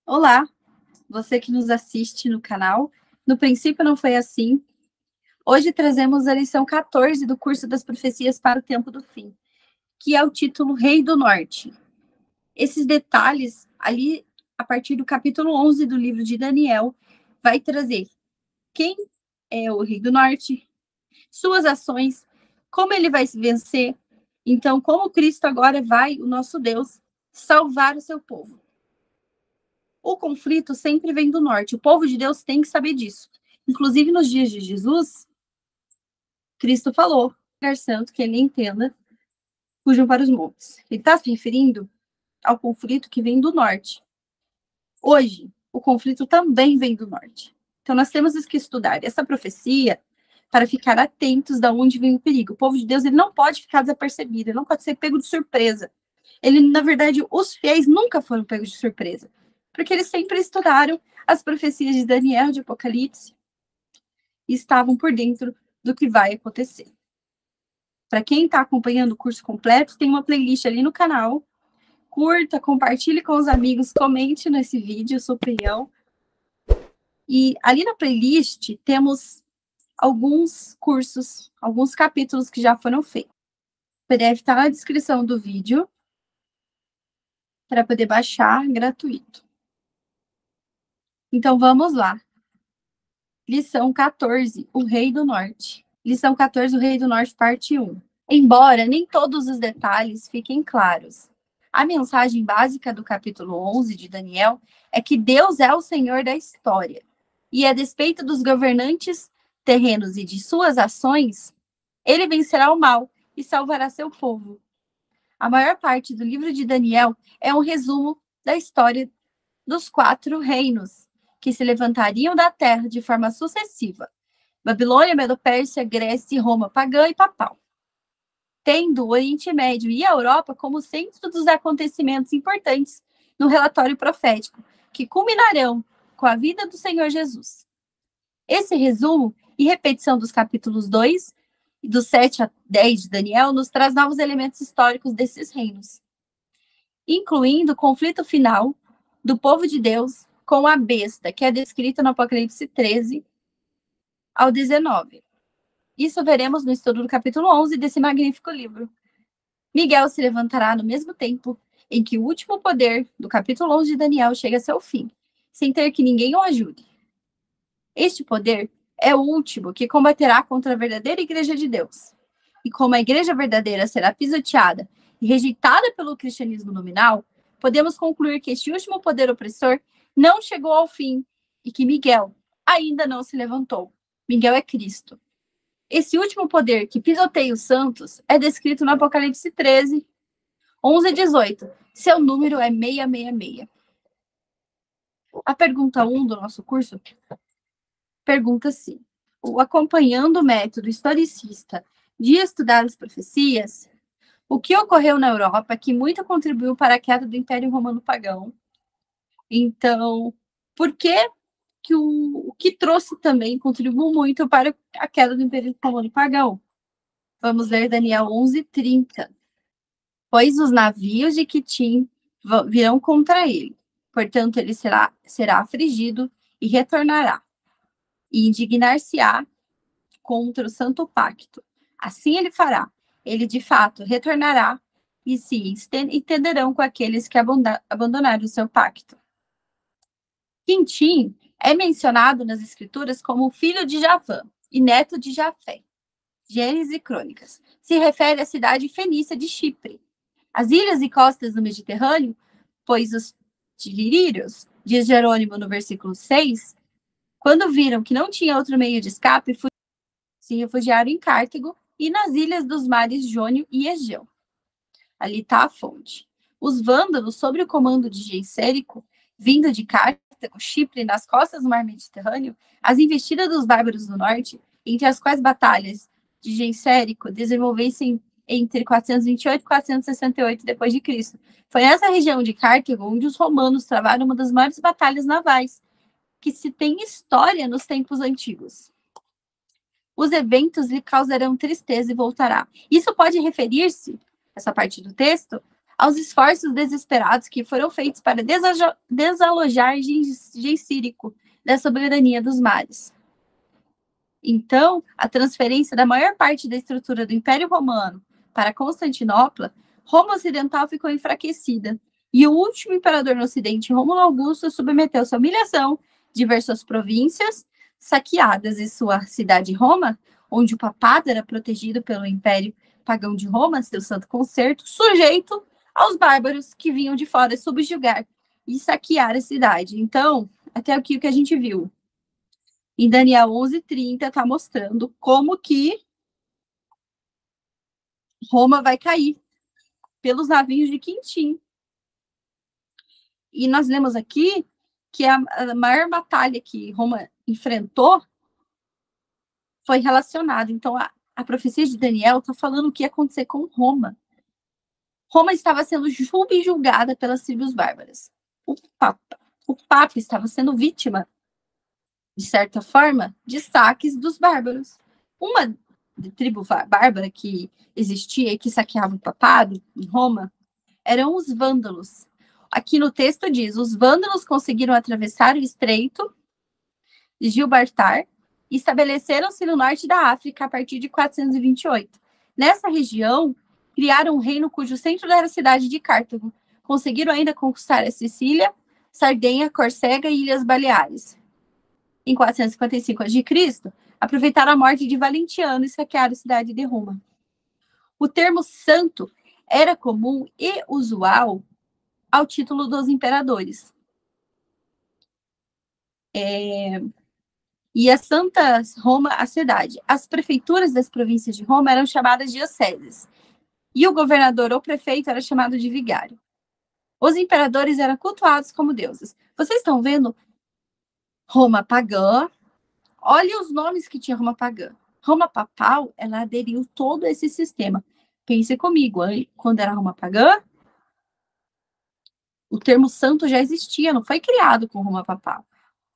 Olá, você que nos assiste no canal. No princípio não foi assim. Hoje trazemos a lição 14 do curso das profecias para o tempo do fim, que é o título Rei do Norte. Esses detalhes ali, a partir do capítulo 11 do livro de Daniel, vai trazer quem é o Rei do Norte, suas ações, como ele vai se vencer. Então, como Cristo agora vai, o nosso Deus, salvar o seu povo. O conflito sempre vem do norte. O povo de Deus tem que saber disso. Inclusive, nos dias de Jesus, Cristo falou, lugar santo, que ele entenda, fujam para os montes. Ele está se referindo ao conflito que vem do norte. Hoje, o conflito também vem do norte. Então, nós temos que estudar essa profecia para ficar atentos de onde vem o perigo. O povo de Deus ele não pode ficar desapercebido, ele não pode ser pego de surpresa. Ele, na verdade, os fiéis nunca foram pegos de surpresa, porque eles sempre estudaram as profecias de Daniel, de Apocalipse, e estavam por dentro do que vai acontecer. Para quem está acompanhando o curso completo, tem uma playlist ali no canal. Curta, compartilhe com os amigos, comente nesse vídeo sua opinião. E ali na playlist temos alguns cursos, alguns capítulos que já foram feitos. O PDF está na descrição do vídeo para poder baixar gratuito. Então vamos lá. Lição 14, o Rei do Norte. Lição 14, o Rei do Norte, parte 1. Embora nem todos os detalhes fiquem claros, a mensagem básica do capítulo 11 de Daniel é que Deus é o Senhor da história. E a despeito dos governantes terrenos e de suas ações, ele vencerá o mal e salvará seu povo. A maior parte do livro de Daniel é um resumo da história dos 4 reinos que se levantariam da terra de forma sucessiva: Babilônia, Medo-Pérsia, Grécia e Roma pagã e papal, tendo o Oriente Médio e a Europa como centro dos acontecimentos importantes no relatório profético, que culminarão com a vida do Senhor Jesus. Esse resumo e repetição dos capítulos 2 e dos 7 a 10 de Daniel nos traz novos elementos históricos desses reinos, incluindo o conflito final do povo de Deus com a besta, que é descrita no Apocalipse 13 ao 19. Isso veremos no estudo do capítulo 11 desse magnífico livro. Miguel se levantará no mesmo tempo em que o último poder do capítulo 11 de Daniel chega a seu fim, sem ter que ninguém o ajude. Este poder é o último que combaterá contra a verdadeira igreja de Deus. E como a igreja verdadeira será pisoteada e rejeitada pelo cristianismo nominal, podemos concluir que este último poder opressor não chegou ao fim e que Miguel ainda não se levantou. Miguel é Cristo. Esse último poder que pisoteia os santos é descrito no Apocalipse 13, 11 e 18. Seu número é 666. A pergunta 1 do nosso curso pergunta assim: acompanhando o método historicista de estudar as profecias, o que ocorreu na Europa que muito contribuiu para a queda do Império Romano Pagão? Então, por que o que trouxe também contribuiu muito para a queda do Império Romano Pagão? Vamos ler Daniel 11:30. Pois os navios de Quitim virão contra ele. Portanto, ele será afligido e retornará, e indignar-se-á contra o santo pacto. Assim ele fará. Ele, de fato, retornará e se entenderão com aqueles que abandonaram o seu pacto. Quintim é mencionado nas escrituras como filho de Javã e neto de Jafé. Gênesis e Crônicas. Se refere à cidade fenícia de Chipre. As ilhas e costas do Mediterrâneo, pois os tilírios, diz Jerônimo no versículo 6, quando viram que não tinha outro meio de escape, se refugiaram em Cartago e nas ilhas dos mares Jônio e Egeu. Ali está a fonte. Os vândalos, sob o comando de Gensérico, vindo de Cartago, Chipre, nas costas do mar Mediterrâneo, as investidas dos bárbaros do norte, entre as quais batalhas de Gensérico desenvolvessem entre 428 e 468 d.C. Foi nessa região de Cartago onde os romanos travaram uma das maiores batalhas navais que se tem história nos tempos antigos. Os eventos lhe causarão tristeza e voltará. Isso pode referir-se, essa parte do texto, aos esforços desesperados que foram feitos para desalojar Gensírico da soberania dos mares. Então, a transferência da maior parte da estrutura do Império Romano para Constantinopla, Roma Ocidental ficou enfraquecida, e o último imperador no Ocidente, Rômulo Augusto, submeteu-se à humilhação de ver suas províncias saqueadas e sua cidade Roma, onde o papado era protegido pelo Império Pagão de Roma, seu santo concerto, sujeito aos bárbaros que vinham de fora subjugar e saquear a cidade. Então, até aqui o que a gente viu. Em Daniel 11:30 está mostrando como que Roma vai cair pelos navios de Quintim. E nós lemos aqui que a maior batalha que Roma enfrentou foi relacionada. Então, a profecia de Daniel está falando o que ia acontecer com Roma. Roma estava sendo subjugada pelas tribos bárbaras. O Papa estava sendo vítima, de certa forma, de saques dos bárbaros. Uma tribo bárbara que existia e que saqueava o papado em Roma eram os vândalos. Aqui no texto diz: os vândalos conseguiram atravessar o estreito de Gibraltar e estabeleceram-se no norte da África a partir de 428. Nessa região, criaram um reino cujo centro era a cidade de Cartago. Conseguiram ainda conquistar a Sicília, Sardenha, Córcega e Ilhas Baleares. Em 455 a.C., aproveitaram a morte de Valentiano e saquearam a cidade de Roma. O termo santo era comum e usual ao título dos imperadores. E a Santa Roma, a cidade. As prefeituras das províncias de Roma eram chamadas de dioceses. E o governador ou prefeito era chamado de vigário. Os imperadores eram cultuados como deuses. Vocês estão vendo Roma pagã? Olha os nomes que tinha Roma pagã. Roma papal, ela aderiu todo esse sistema. Pense comigo, quando era Roma pagã, o termo santo já existia, não foi criado com Roma papal.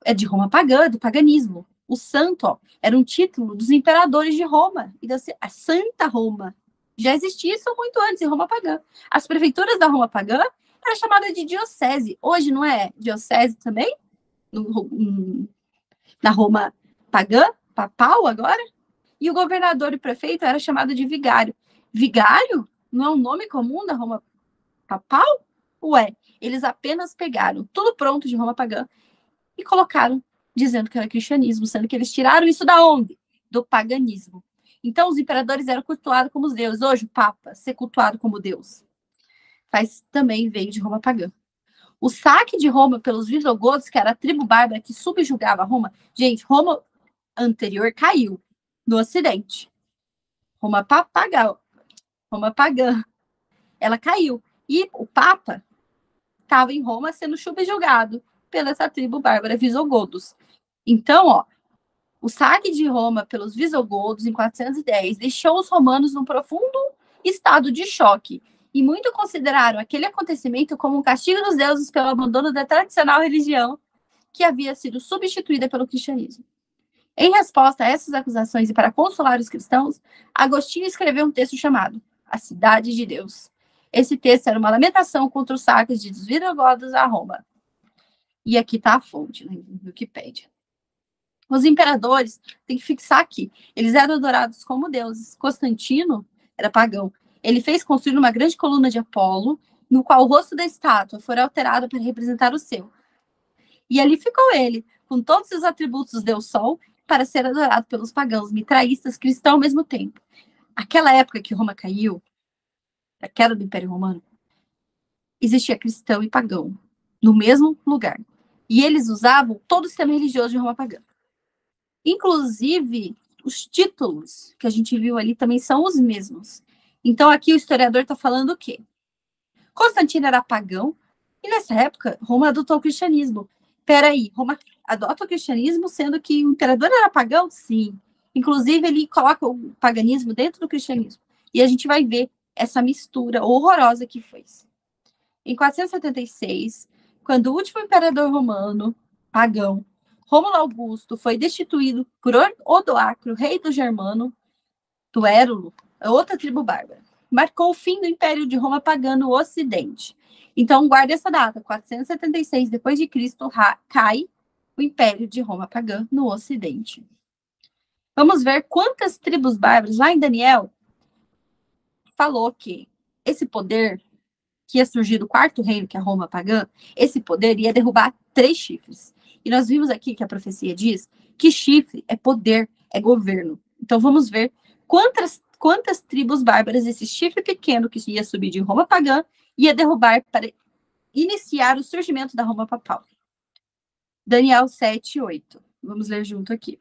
É de Roma pagã, do paganismo. O santo, ó, era um título dos imperadores de Roma, e a Santa Roma. Já existia isso muito antes, em Roma pagã. As prefeituras da Roma pagã era chamada de diocese. Hoje não é diocese também? Na Roma pagã, papal agora? E o governador e prefeito era chamado de vigário. Vigário não é um nome comum da Roma papal? Ué, eles apenas pegaram tudo pronto de Roma pagã e colocaram dizendo que era cristianismo, sendo que eles tiraram isso da onde? Do paganismo. Então, os imperadores eram cultuados como os deuses. Hoje, o Papa ser cultuado como Deus também veio de Roma pagã. O saque de Roma pelos visigodos, que era a tribo bárbara que subjugava Roma. Gente, Roma anterior caiu no Ocidente. Roma pagã. Ela caiu. E o Papa estava em Roma sendo subjugado pela essa tribo bárbara, visigodos. Então, ó, o saque de Roma pelos visigodos em 410 deixou os romanos num profundo estado de choque e muito consideraram aquele acontecimento como um castigo dos deuses pelo abandono da tradicional religião que havia sido substituída pelo cristianismo. Em resposta a essas acusações e para consolar os cristãos, Agostinho escreveu um texto chamado A Cidade de Deus. Esse texto era uma lamentação contra os saques dos visigodos a Roma. E aqui está a fonte, no Wikipédia. Os imperadores, tem que fixar aqui, eles eram adorados como deuses. Constantino era pagão. Ele fez construir uma grande coluna de Apolo, no qual o rosto da estátua foi alterado para representar o seu. E ali ficou ele, com todos os atributos do Deus Sol, para ser adorado pelos pagãos, mitraístas, cristãos ao mesmo tempo. Aquela época que Roma caiu, a queda do Império Romano, existia cristão e pagão no mesmo lugar. E eles usavam todo o sistema religioso de Roma pagã. Inclusive, os títulos que a gente viu ali também são os mesmos. Então, aqui o historiador está falando o quê? Constantino era pagão e, nessa época, Roma adotou o cristianismo. Peraí, Roma adota o cristianismo sendo que o imperador era pagão? Sim. Inclusive, ele coloca o paganismo dentro do cristianismo. E a gente vai ver essa mistura horrorosa que foi. Em 476, quando o último imperador romano, pagão, Rômulo Augusto, foi destituído por Odoacro, rei do Germano, do Érulo, outra tribo bárbara. marcou o fim do Império de Roma pagã no Ocidente. Então, guarde essa data, 476 depois de Cristo, cai o Império de Roma pagã no Ocidente. Vamos ver quantas tribos bárbaras, lá em Daniel, falou que esse poder que ia surgir do quarto reino, que é a Roma pagã, esse poder ia derrubar 3 chifres. E nós vimos aqui que a profecia diz que chifre é poder, é governo. Então vamos ver quantas tribos bárbaras esse chifre pequeno que ia subir de Roma pagã ia derrubar para iniciar o surgimento da Roma papal. Daniel 7:8. Vamos ler junto aqui.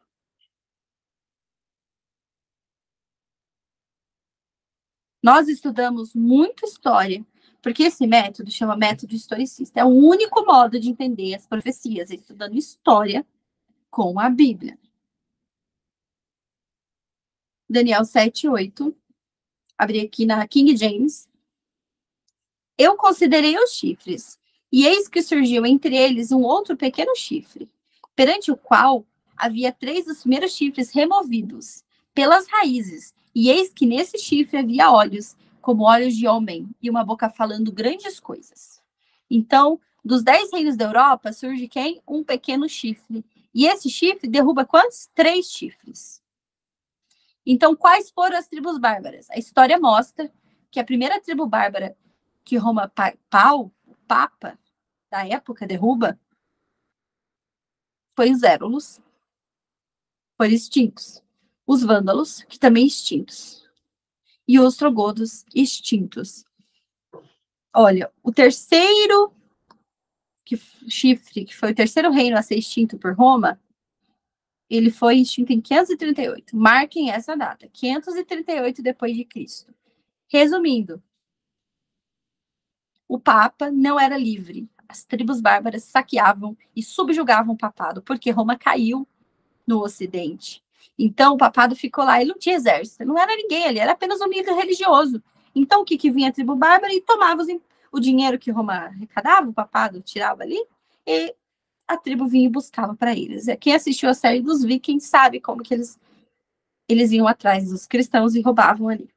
Nós estudamos muito história, porque esse método chama método historicista. É o único modo de entender as profecias, estudando história com a Bíblia. Daniel 7:8. Abri aqui na King James. Eu considerei os chifres, e eis que surgiu entre eles um outro pequeno chifre, perante o qual havia 3 dos primeiros chifres removidos pelas raízes, e eis que nesse chifre havia olhos, como olhos de homem, e uma boca falando grandes coisas. Então, dos 10 reinos da Europa, surge quem? Um pequeno chifre. E esse chifre derruba quantos? 3 chifres. Então, quais foram as tribos bárbaras? A história mostra que a primeira tribo bárbara que Roma papal, o Papa da época, derruba, foi os Érulos, foram extintos. Os Vândalos, que também extintos. E os Ostrogodos, extintos. Olha, o terceiro chifre, que foi o terceiro reino a ser extinto por Roma, ele foi extinto em 538. Marquem essa data, 538 depois de Cristo. Resumindo, o Papa não era livre. As tribos bárbaras saqueavam e subjugavam o papado, porque Roma caiu no Ocidente. Então, o papado ficou lá, ele não tinha exército, não era ninguém ali, era apenas um líder religioso. Então, o que vinha a tribo bárbara e tomava o dinheiro que Roma arrecadava, o papado tirava ali, e a tribo vinha e buscava para eles. Quem assistiu a série dos Vikings sabe como que eles iam atrás dos cristãos e roubavam ali.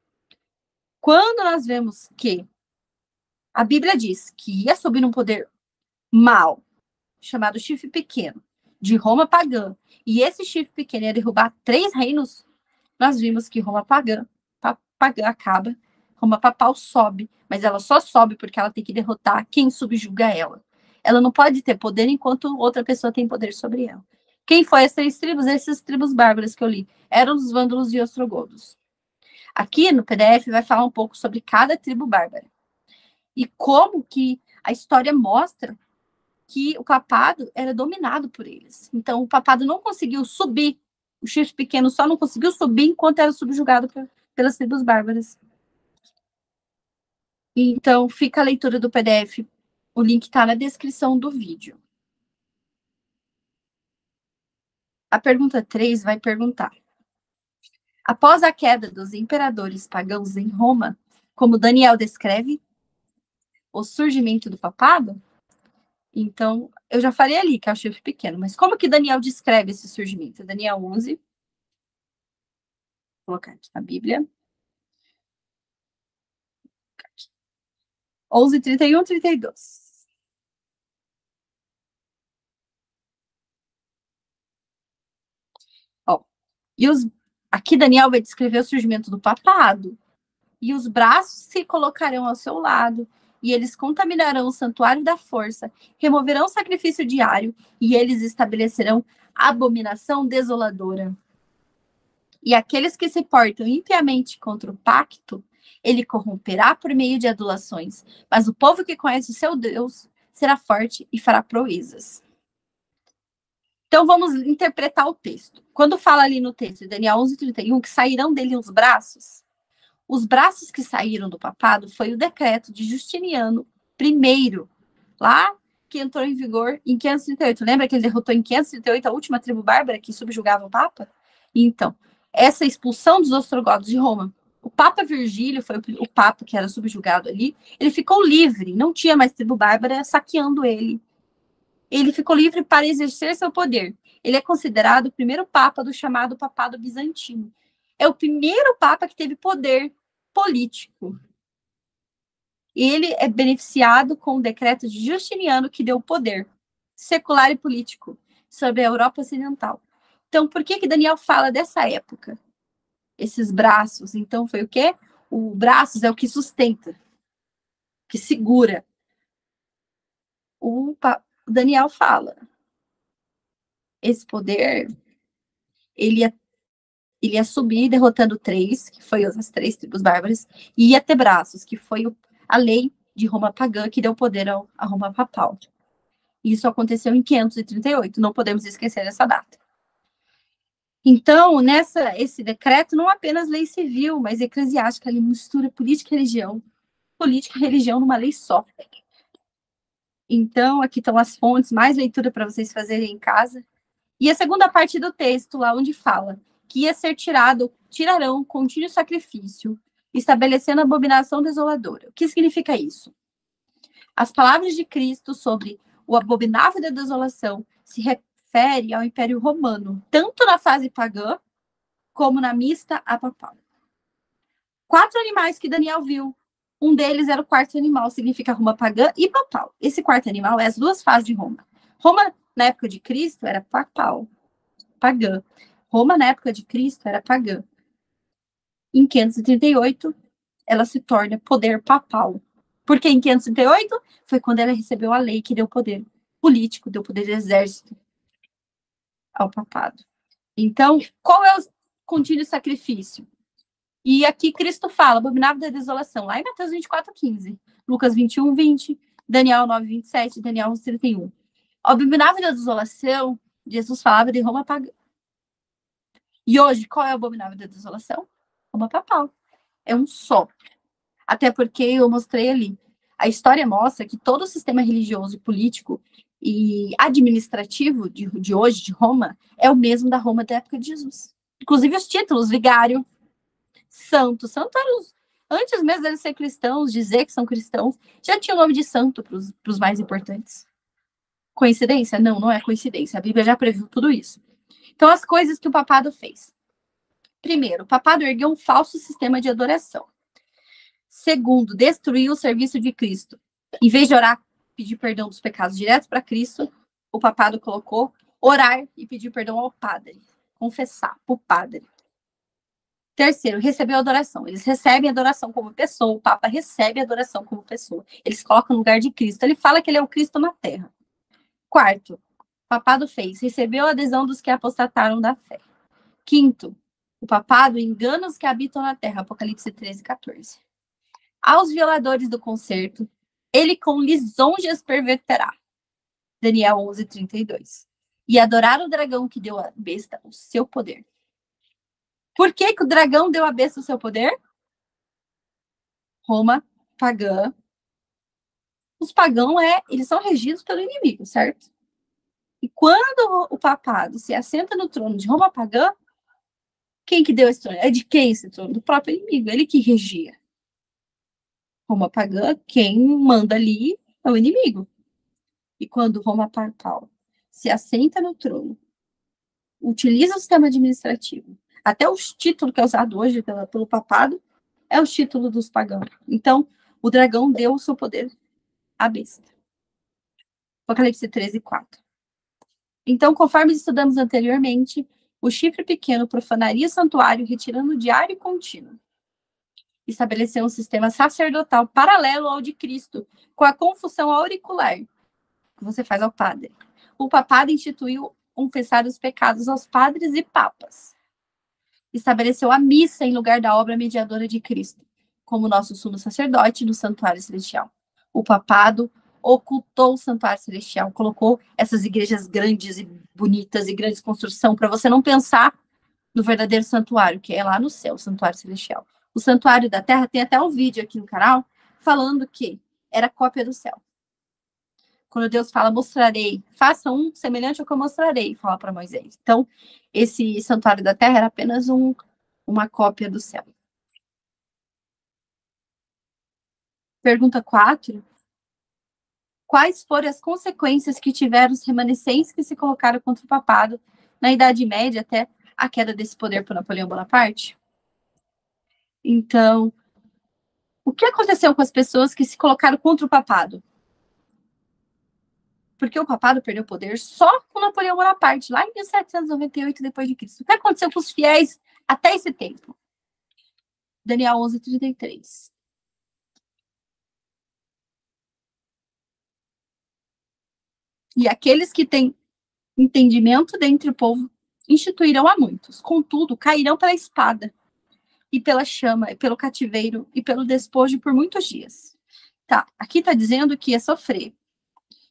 Quando nós vemos que a Bíblia diz que ia subir um poder mau, chamado chifre pequeno, de Roma pagã, e esse chifre pequeno ia derrubar 3 reinos, nós vimos que Roma pagã acaba, Roma papal sobe, mas ela só sobe porque ela tem que derrotar quem subjuga ela. Ela não pode ter poder enquanto outra pessoa tem poder sobre ela. Quem foi as 3 tribos? Essas tribos bárbaras que eu li. Eram os vândalos e ostrogodos. Aqui no PDF vai falar um pouco sobre cada tribo bárbara. E como que a história mostra que o papado era dominado por eles. Então, o papado não conseguiu subir, o chifre pequeno só não conseguiu subir enquanto era subjugado pelas tribos bárbaras. Então, fica a leitura do PDF. O link está na descrição do vídeo. A pergunta 3 vai perguntar: após a queda dos imperadores pagãos em Roma, como Daniel descreve o surgimento do papado? Então, eu já falei ali que é o chifre pequeno, mas como que Daniel descreve esse surgimento? Daniel 11, vou colocar aqui na Bíblia. 11, 31, 32. Ó, aqui Daniel vai descrever o surgimento do papado. E os braços se colocarão ao seu lado, e eles contaminarão o santuário da força, removerão o sacrifício diário, e eles estabelecerão abominação desoladora. E aqueles que se portam impiamente contra o pacto, ele corromperá por meio de adulações, mas o povo que conhece o seu Deus será forte e fará proezas. Então, vamos interpretar o texto. Quando fala ali no texto, Daniel 11:31, que sairão dele os braços que saíram do papado foi o decreto de Justiniano I, lá que entrou em vigor em 538. Lembra que ele derrotou em 538 a última tribo bárbara que subjugava o Papa? Então, essa expulsão dos ostrogodos de Roma, o Papa Virgílio foi o Papa que era subjugado ali, ele ficou livre, não tinha mais tribo bárbara saqueando ele. Ele ficou livre para exercer seu poder. Ele é considerado o primeiro Papa do chamado Papado Bizantino. É o primeiro Papa que teve poder político. Ele é beneficiado com o decreto de Justiniano, que deu poder secular e político sobre a Europa Ocidental. Então, por que Daniel fala dessa época? Esses braços. Então, foi o quê? O braços é o que sustenta, que segura. O Daniel fala, esse poder, ele ia subir derrotando três, que foi as três tribos bárbaras, e ia ter braços, que foi a lei de Roma pagã, que deu poder à Roma papal. Isso aconteceu em 538, não podemos esquecer essa data. Então, esse decreto não é apenas lei civil, mas eclesiástica, ele mistura política e religião numa lei só. Então, aqui estão as fontes, mais leitura para vocês fazerem em casa. E a segunda parte do texto, lá onde fala que ia ser tirarão contínuo sacrifício, estabelecendo abominação desoladora. O que significa isso? As palavras de Cristo sobre o abominável da desolação se refere ao Império Romano, tanto na fase pagã, como na mista a papal. 4 animais que Daniel viu. Um deles era o quarto animal, significa Roma pagã e papal. Esse quarto animal é as duas fases de Roma. Roma, na época de Cristo, era papal, pagã. Roma, na época de Cristo, era pagã. Em 538, ela se torna poder papal. Porque em 538 foi quando ela recebeu a lei que deu poder político, deu poder de exército ao papado. Então, qual é o contínuo sacrifício? E aqui Cristo fala, abominável da desolação, lá em Mateus 24:15, Lucas 21:20, Daniel 9:27, Daniel 11:31. O abominável da desolação, Jesus falava de Roma pagã. E hoje, qual é o abominável da desolação? Roma papal. É um só. Até porque eu mostrei ali. A história mostra que todo o sistema religioso, político e administrativo de hoje, de Roma, é o mesmo da Roma da época de Jesus. Inclusive os títulos, vigário, santo. Santo era antes mesmo deles ser cristãos, dizer que são cristãos, já tinha o nome de santo para os mais importantes. Coincidência? Não, não é coincidência. A Bíblia já previu tudo isso. Então, as coisas que o papado fez. Primeiro, o papado ergueu um falso sistema de adoração. Segundo, destruiu o serviço de Cristo. Em vez de orar, pedir perdão dos pecados direto para Cristo, o papado colocou orar e pedir perdão ao padre. Confessar para o padre. Terceiro, recebeu adoração. Eles recebem adoração como pessoa, o Papa recebe adoração como pessoa. Eles colocam no lugar de Cristo. Ele fala que ele é o Cristo na Terra. Quarto, o papado fez, recebeu a adesão dos que apostataram da fé. Quinto, o papado engana os que habitam na terra, Apocalipse 13:14. Aos violadores do concerto, ele com lisonjas perverterá, Daniel 11:32. E adorar o dragão que deu à besta o seu poder. Por que o dragão deu à besta o seu poder? Roma pagã. Os pagãos, eles são regidos pelo inimigo, certo? E quando o papado se assenta no trono de Roma pagã, quem que deu esse trono? É de quem esse trono? Do próprio inimigo, ele que regia. Roma pagã, quem manda ali é o inimigo. E quando Roma papal se assenta no trono, utiliza o sistema administrativo, até os títulos que é usado hoje pelo papado, é o título dos pagãos. Então, o dragão deu o seu poder à besta. Apocalipse 13:4. Então, conforme estudamos anteriormente, o chifre pequeno profanaria o santuário, retirando o diário contínuo. Estabeleceu um sistema sacerdotal paralelo ao de Cristo, com a confusão auricular, que você faz ao padre. O papado instituiu confessar os pecados aos padres e papas. Estabeleceu a missa em lugar da obra mediadora de Cristo, como nosso sumo sacerdote no santuário celestial. O papado ocultou o santuário celestial, colocou essas igrejas grandes e bonitas e grandes construção para você não pensar no verdadeiro santuário, que é lá no céu, o santuário celestial. O santuário da terra tem até um vídeo aqui no canal falando que era cópia do céu. Quando Deus fala, mostrarei, faça um semelhante ao que eu mostrarei, fala para Moisés. Então, esse santuário da terra era apenas uma cópia do céu. Pergunta 4. Quais foram as consequências que tiveram os remanescentes que se colocaram contra o papado na Idade Média até a queda desse poder por Napoleão Bonaparte? Então, O que aconteceu com as pessoas que se colocaram contra o papado? Porque o papado perdeu poder só com Napoleão Bonaparte, lá em 1798 depois de Cristo. O que aconteceu com os fiéis até esse tempo? Daniel 11:33. E aqueles que têm entendimento dentre o povo instituirão a muitos. Contudo, cairão pela espada, e pela chama, e pelo cativeiro, e pelo despojo por muitos dias. Tá, aqui está dizendo que ia sofrer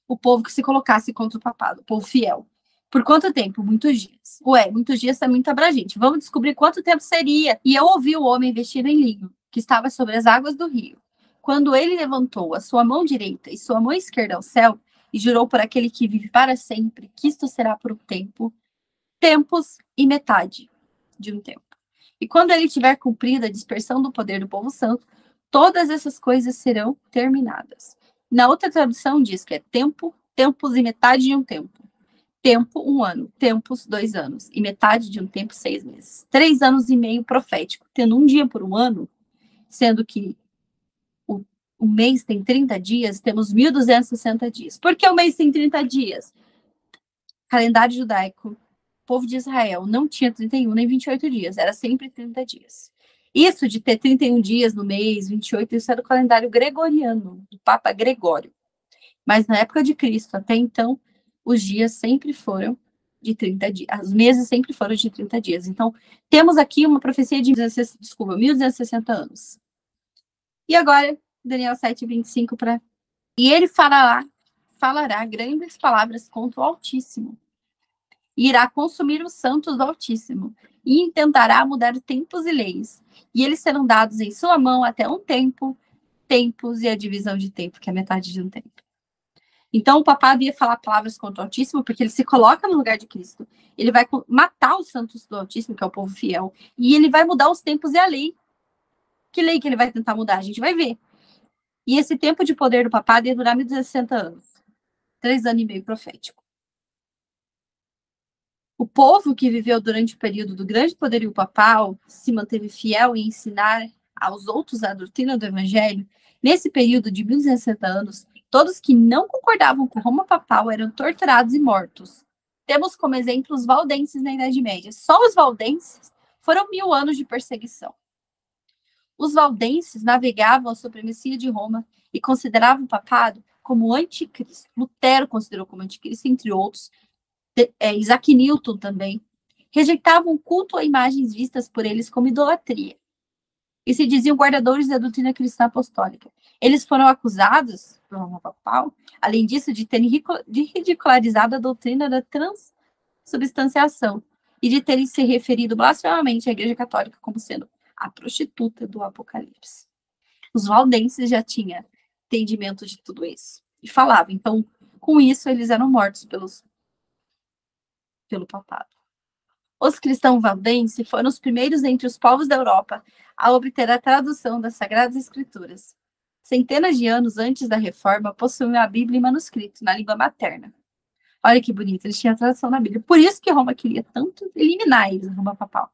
o povo que se colocasse contra o papado, o povo fiel. Por quanto tempo? Muitos dias. Ué, muitos dias é muito abrangente. Vamos descobrir quanto tempo seria. E eu ouvi o homem vestido em linho, que estava sobre as águas do rio. Quando ele levantou a sua mão direita e sua mão esquerda ao céu, e jurou por aquele que vive para sempre, que isto será por um tempo, tempos e metade de um tempo. E quando ele tiver cumprido a dispersão do poder do povo santo, todas essas coisas serão terminadas. Na outra tradução diz que é tempo, tempos e metade de um tempo. Tempo, 1 ano. Tempos, 2 anos. E metade de um tempo, 6 meses. 3 anos e meio profético. Tendo um dia por um ano, sendo que o mês tem 30 dias, temos 1.260 dias. Por que o mês tem 30 dias? Calendário judaico, o povo de Israel não tinha 31 nem 28 dias, era sempre 30 dias. Isso de ter 31 dias no mês, 28, isso era do calendário gregoriano, do Papa Gregório. Mas na época de Cristo, até então, os dias sempre foram de 30 dias, os meses sempre foram de 30 dias. Então, temos aqui uma profecia de 1.260 anos. E agora, Daniel 7:25 para... E ele falará grandes palavras contra o Altíssimo, e irá consumir os santos do Altíssimo, e intentará mudar tempos e leis, e eles serão dados em sua mão até um tempo, tempos e a divisão de tempo, que é metade de um tempo. Então, o papado ia falar palavras contra o Altíssimo, porque ele se coloca no lugar de Cristo. Ele vai matar os santos do Altíssimo, que é o povo fiel, e ele vai mudar os tempos e a lei. Que lei que ele vai tentar mudar? A gente vai ver. E esse tempo de poder do papado ia durar 1.260 anos. 3 anos e meio profético. O povo que viveu durante o período do grande poderio papal se manteve fiel em ensinar aos outros a doutrina do evangelho. Nesse período de 1.260 anos, todos que não concordavam com Roma papal eram torturados e mortos. Temos como exemplo os valdenses na Idade Média. Só os valdenses foram 1.000 anos de perseguição. Os valdenses navegavam a supremacia de Roma e consideravam o papado como anticristo. Lutero considerou como anticristo, entre outros. Isaac Newton também. Rejeitavam o culto a imagens vistas por eles como idolatria. E se diziam guardadores da doutrina cristã apostólica. Eles foram acusados, por Roma papal, além disso, de terem ridicularizado a doutrina da transubstanciação e de terem se referido blasfemamente à Igreja Católica como sendo a prostituta do Apocalipse. Os valdenses já tinham entendimento de tudo isso. E falavam. Então, com isso, eles eram mortos pelo papado. Os cristãos valdenses foram os primeiros entre os povos da Europa a obter a tradução das Sagradas Escrituras. Centenas de anos antes da Reforma, possuíam a Bíblia em manuscrito, na língua materna. Olha que bonito, eles tinham a tradução da Bíblia. Por isso que Roma queria tanto eliminar eles, Roma papal.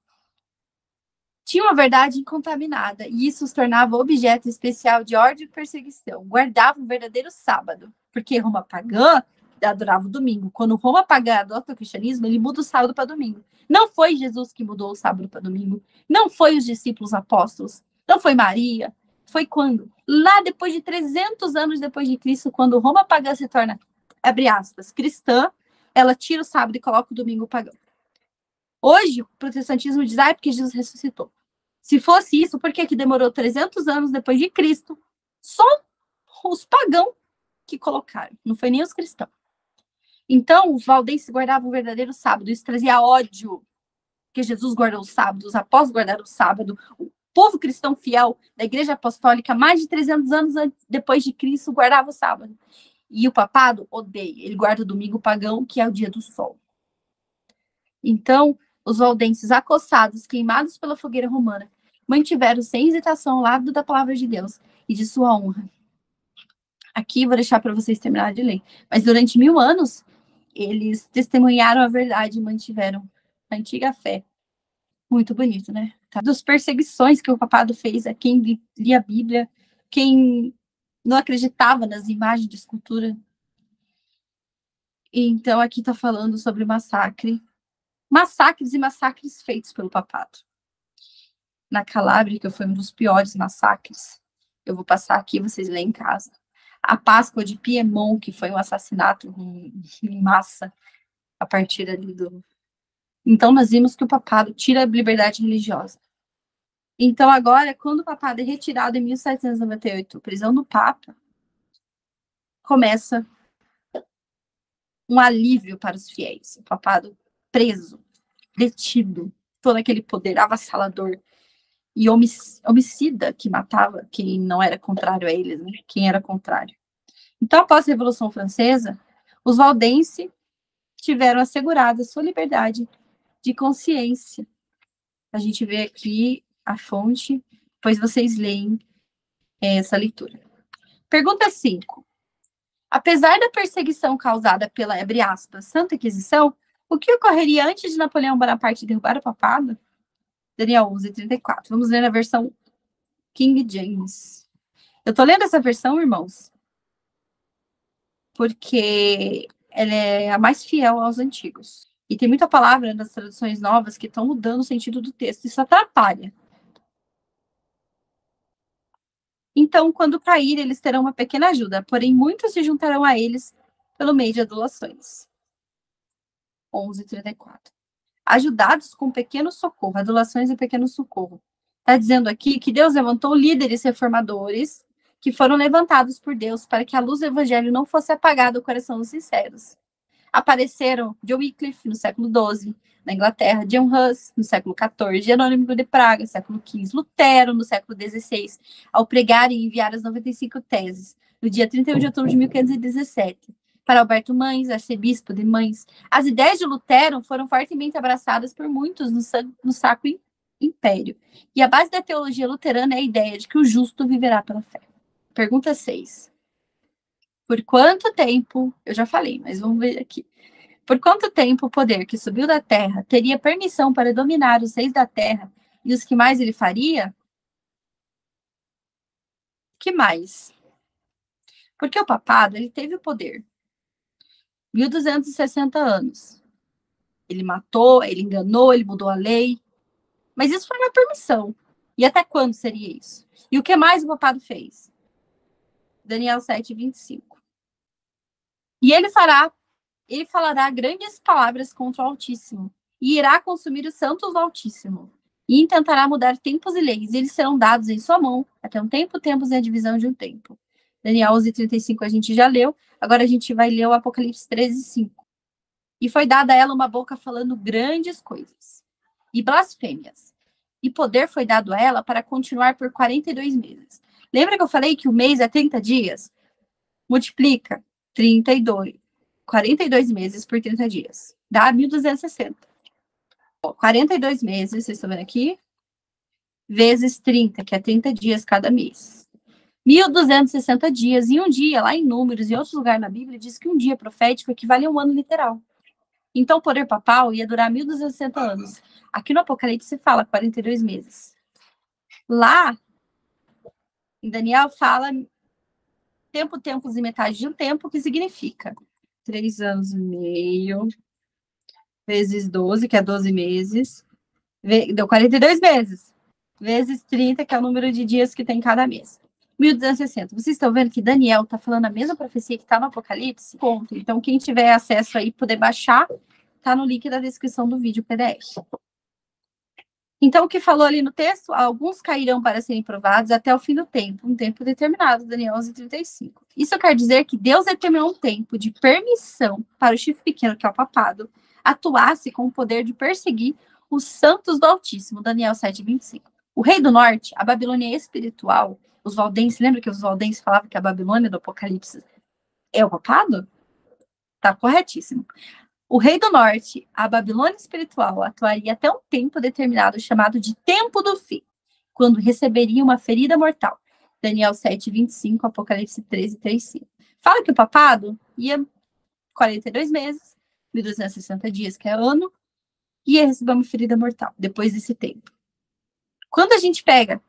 Tinha uma verdade incontaminada, e isso os tornava objeto especial de ódio e perseguição. Guardavam o verdadeiro sábado, porque Roma pagã adorava o domingo. Quando Roma pagã adota o cristianismo, ele muda o sábado para domingo. Não foi Jesus que mudou o sábado para domingo. Não foi os discípulos apóstolos. Não foi Maria. Foi quando? Lá depois de 300 anos depois de Cristo, quando Roma pagã se torna, abre aspas, cristã, ela tira o sábado e coloca o domingo pagão. Hoje, o protestantismo diz, porque Jesus ressuscitou. Se fosse isso, por que demorou 300 anos depois de Cristo? Só os pagãos que colocaram, não foi nem os cristãos. Então, os valdenses guardavam o verdadeiro sábado. Isso trazia ódio, porque Jesus guardou o sábado, os apóstolos guardaram o sábado. O povo cristão fiel da Igreja Apostólica, mais de 300 anos depois de Cristo, guardava o sábado. E o papado odeia. Ele guarda o domingo pagão, que é o dia do sol. Então, os valdenses acossados, queimados pela fogueira romana, mantiveram sem hesitação o lado da palavra de Deus e de sua honra. Aqui vou deixar para vocês terminarem de ler. Mas durante 1000 anos, eles testemunharam a verdade e mantiveram a antiga fé. Muito bonito, né? Tá? Das perseguições que o papado fez a quem lia a Bíblia, quem não acreditava nas imagens de escultura. Então, aqui está falando sobre massacres e massacres feitos pelo papado. Na Calábria, que foi um dos piores massacres, eu vou passar aqui, vocês lêem em casa. A Páscoa de Piemont, que foi um assassinato em massa, a partir ali do... Então, nós vimos que o papado tira a liberdade religiosa. Então, agora, quando o papado é retirado em 1798, prisão do Papa, começa um alívio para os fiéis. O papado preso, detido, todo aquele poder avassalador e homicida que matava quem não era contrário a eles, né? Quem era contrário. Então, após a Revolução Francesa, os valdenses tiveram assegurada sua liberdade de consciência. A gente vê aqui a fonte, depois vocês leem essa leitura. Pergunta 5. Apesar da perseguição causada pela, abre aspas, Santa Inquisição, o que ocorreria antes de Napoleão Bonaparte derrubar o papado? Daniel 11:34. Vamos ler na versão King James. Eu tô lendo essa versão, irmãos, porque ela é a mais fiel aos antigos. E tem muita palavra nas traduções novas que estão mudando o sentido do texto. Isso atrapalha. Então, quando cair, eles terão uma pequena ajuda, porém muitos se juntarão a eles pelo meio de adulações. 11:34. Ajudados com pequeno socorro, adulações e pequeno socorro. Está dizendo aqui que Deus levantou líderes reformadores que foram levantados por Deus para que a luz do evangelho não fosse apagada do coração dos sinceros. Apareceram John Wycliffe no século XII, na Inglaterra, John Hus no século XIV, Jerônimo de Praga, século XV, Lutero no século XVI, ao pregar e enviar as 95 teses, no dia 31 de outubro de 1517. Para Alberto Mães, arcebispo de Mães, as ideias de Lutero foram fortemente abraçadas por muitos no Sacro Império. E a base da teologia luterana é a ideia de que o justo viverá pela fé. Pergunta 6. Por quanto tempo, eu já falei, mas vamos ver aqui. Por quanto tempo o poder que subiu da terra teria permissão para dominar os reis da terra e os que mais ele faria? Que mais? Porque o papado, ele teve o poder. 1260 anos. Ele matou, ele enganou, ele mudou a lei. Mas isso foi uma permissão. E até quando seria isso? E o que mais o papado fez? Daniel 7:25. E ele falará grandes palavras contra o Altíssimo, e irá consumir os santos do Altíssimo, e intentará mudar tempos e leis, e eles serão dados em sua mão, até um tempo, tempos e a divisão de um tempo. Daniel 11:35 a gente já leu, agora a gente vai ler o Apocalipse 13:5. E foi dada a ela uma boca falando grandes coisas, e blasfêmias, e poder foi dado a ela para continuar por 42 meses. Lembra que eu falei que o mês é 30 dias? Multiplica 32. 42 meses por 30 dias. Dá 1.260. 42 meses, vocês estão vendo aqui? Vezes 30, que é 30 dias cada mês. 1.260 dias. E um dia, lá em Números e outros lugares na Bíblia, diz que um dia profético equivale a um ano literal. Então, o poder papal ia durar 1.260 anos. Aqui no Apocalipse se fala 42 meses. Lá, em Daniel, fala tempo, tempos e metade de um tempo, que significa 3 anos e meio, vezes 12, que é 12 meses, deu 42 meses, vezes 30, que é o número de dias que tem cada mês. 1.260. Vocês estão vendo que Daniel está falando a mesma profecia que está no Apocalipse? Ponto. Então, quem tiver acesso aí, poder baixar, está no link da descrição do vídeo PDF. Então, o que falou ali no texto? Alguns cairão para serem provados até o fim do tempo, um tempo determinado, Daniel 11:35. Isso quer dizer que Deus determinou um tempo de permissão para o chifre pequeno, que é o papado, atuasse com o poder de perseguir os santos do Altíssimo, Daniel 7:25. O rei do norte, a Babilônia espiritual, os valdenses, lembra que os valdenses falavam que a Babilônia do Apocalipse é o papado? Tá corretíssimo. O rei do norte, a Babilônia espiritual, atuaria até um tempo determinado, chamado de tempo do fim, quando receberia uma ferida mortal. Daniel 7:25, Apocalipse 13:3-5. Fala que o papado ia 42 meses, 1.260 dias, que é ano, e ia receber uma ferida mortal depois desse tempo. Quando a gente pega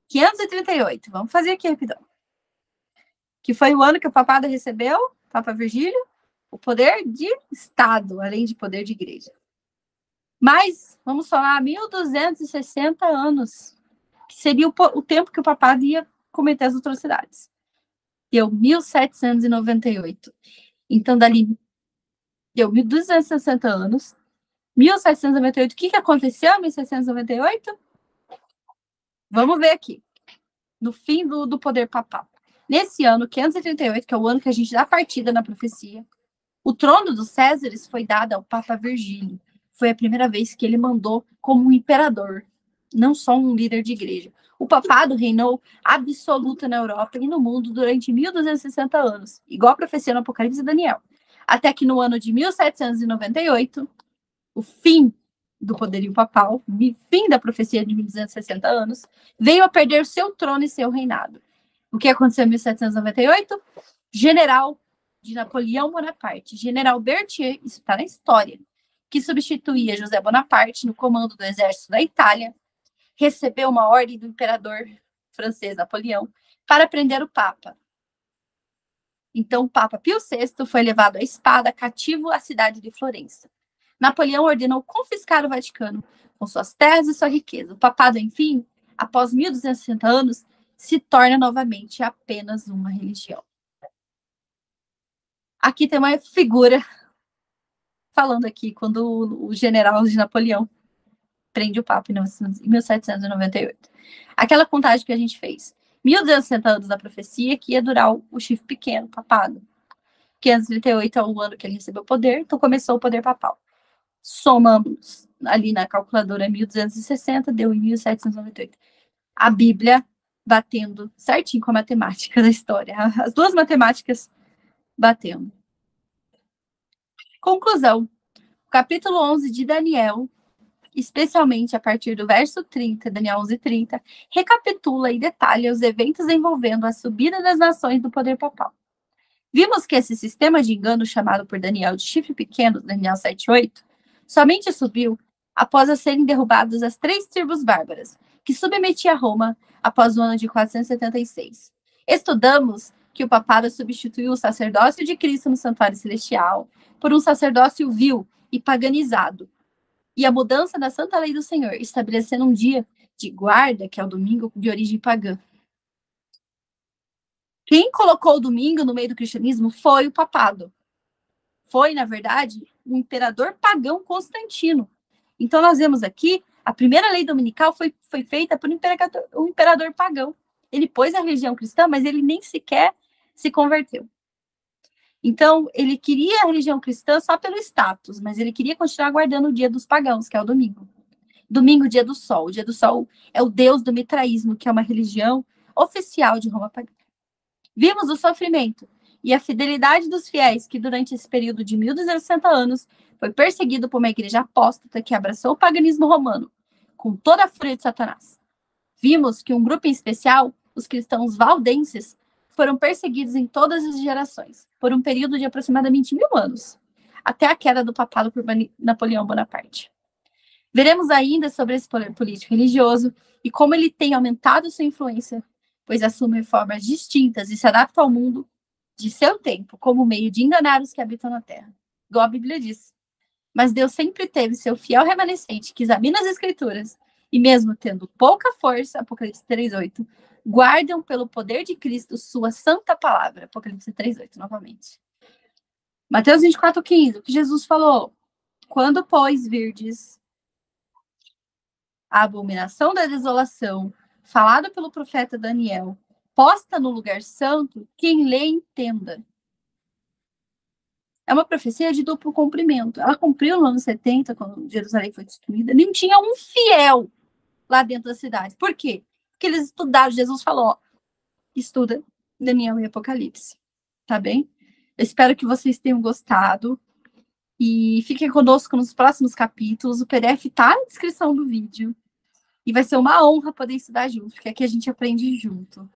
538, vamos fazer aqui rapidão. Que foi o ano que o papado recebeu, Papa Virgílio, o poder de Estado, além de poder de igreja. Mas, vamos falar, 1260 anos, que seria o tempo que o papado ia cometer as atrocidades. Deu 1798. Então, dali, deu 1260 anos. 1798, o que aconteceu em 1798? Vamos ver aqui. No fim do poder papal. Nesse ano, 538, que é o ano que a gente dá partida na profecia, o trono dos Césares foi dado ao Papa Virgílio. Foi a primeira vez que ele mandou como um imperador, não só um líder de igreja. O papado reinou absoluto na Europa e no mundo durante 1260 anos, igual a profecia no Apocalipse de Daniel. Até que no ano de 1798, o fim do poderio papal, fim da profecia de 1260 anos, veio a perder seu trono e seu reinado. O que aconteceu em 1798? General de Napoleão Bonaparte, General Berthier, isso está na história, que substituía José Bonaparte no comando do exército da Itália, recebeu uma ordem do imperador francês Napoleão para prender o Papa. Então, o Papa Pio VI foi levado à espada cativo à cidade de Florença. Napoleão ordenou confiscar o Vaticano com suas terras e sua riqueza. O papado, enfim, após 1260 anos, se torna novamente apenas uma religião. Aqui tem uma figura falando aqui, quando o general de Napoleão prende o Papa em 1798. Aquela contagem que a gente fez. 1260 anos da profecia, que ia durar o chifre pequeno, papado. 538 é o ano que ele recebeu o poder, então começou o poder papal. Somamos ali na calculadora 1260, deu em 1798. A Bíblia batendo certinho com a matemática da história. As duas matemáticas batendo. Conclusão. O capítulo 11 de Daniel, especialmente a partir do verso 30, Daniel 11:30, recapitula e detalha os eventos envolvendo a subida das nações do poder papal. Vimos que esse sistema de engano chamado por Daniel de chifre pequeno, Daniel 7:8, somente subiu após serem derrubadas as 3 tribos bárbaras, que submetia Roma após o ano de 476. Estudamos que o papado substituiu o sacerdócio de Cristo no santuário celestial por um sacerdócio vil e paganizado, e a mudança da santa lei do Senhor, estabelecendo um dia de guarda, que é o domingo, de origem pagã. Quem colocou o domingo no meio do cristianismo foi o papado. Foi, na verdade, o imperador pagão Constantino. Então, nós vemos aqui, a primeira lei dominical foi feita por um imperador pagão. Ele pôs a religião cristã, mas ele nem sequer se converteu. Então, ele queria a religião cristã só pelo status, mas ele queria continuar guardando o dia dos pagãos, que é o domingo. Domingo, dia do sol. O dia do sol é o deus do mitraísmo, que é uma religião oficial de Roma pagã. Vimos o sofrimento e a fidelidade dos fiéis, que durante esse período de 1260 anos foi perseguido por uma igreja apóstata que abraçou o paganismo romano, com toda a fúria de Satanás. Vimos que um grupo em especial, os cristãos valdenses, foram perseguidos em todas as gerações, por um período de aproximadamente 1000 anos, até a queda do papado por Napoleão Bonaparte. Veremos ainda sobre esse poder político religioso e como ele tem aumentado sua influência, pois assume formas distintas e se adapta ao mundo de seu tempo, como meio de enganar os que habitam na terra. Igual a Bíblia diz. Mas Deus sempre teve seu fiel remanescente, que examina as Escrituras, e mesmo tendo pouca força, Apocalipse 3:8, guardam pelo poder de Cristo sua santa palavra, Apocalipse 3:8, novamente. Mateus 24:15, o que Jesus falou? Quando, pois, virdes a abominação da desolação, falada pelo profeta Daniel, posta no lugar santo, quem lê entenda. É uma profecia de duplo cumprimento. Ela cumpriu no ano 70, quando Jerusalém foi destruída. Nem tinha um fiel lá dentro da cidade. Por quê? Porque eles estudaram. Jesus falou, ó, estuda Daniel e Apocalipse. Tá bem? Eu espero que vocês tenham gostado. E fiquem conosco nos próximos capítulos. O PDF tá na descrição do vídeo. E vai ser uma honra poder estudar junto, porque aqui a gente aprende junto.